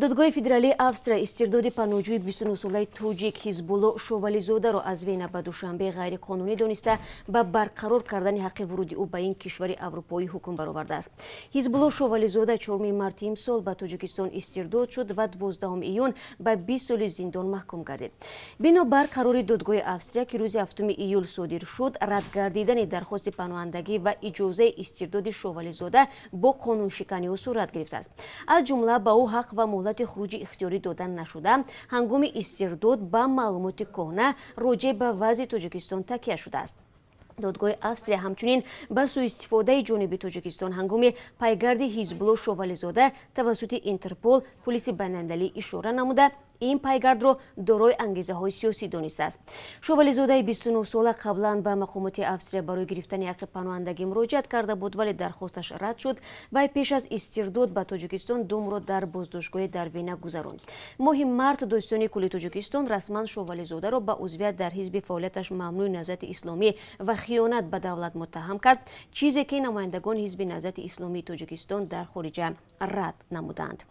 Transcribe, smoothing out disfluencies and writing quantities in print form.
دادگاه فدرالی австрия استرداد پناهجوی 29 ساله توجیک حزب‌الله شوالیزاده را از وین به دوشنبه غیرقانونی دانسته به برقرار کردن حق ورود او به این کشور اروپایی حکم برآورده است. حزب‌الله شوالیزاده 4 مارس امسال به تاجیکستان استرداد شد و 12 ایون به 20 سال زندان محکوم گردید. بنابر قرار دادگاه австрия که روز 7 ایول صادر شد، رد گردیدن درخواست پناهندگی و اجازه استرداد شوالیزاده با قانون شکنی و صورت گرفته است. از جمله به او حق و مهلت خروج اختیاری دادن نشده، هنگام استرداد به معلومات کهنه راجع به وضع تاجیکستان تکیه شده است. دادگاه австрия همچنین به سوء استفاده جانب تاجیکستان هنگام پیگرد حزب‌الله شوالیزاده توسط اینترپل پلیس بین‌المللی اشاره نموده این پیگرد را دارای انگیزه‌های سیاسی دانسته است. شوالیزاده 29 ساله قبلا به مقامات австрия برای گرفتن حق پناهندگی مراجعت کرده بود ولی درخواستش رد شد و پیش از استرداد به تاجیکستان 2 ماه در بازداشتگاه در وینا گذراند. ماه مارس داستان کل تاجیکستان رسما شوالیزاده را به عضویت در حزب فعالیتش ممنوع نهضت اسلامی و خیانت به دولت متهم کرد، چیزی که نمایندگان حزب نهضت اسلامی تاجیکستان در خارج رد نمودند.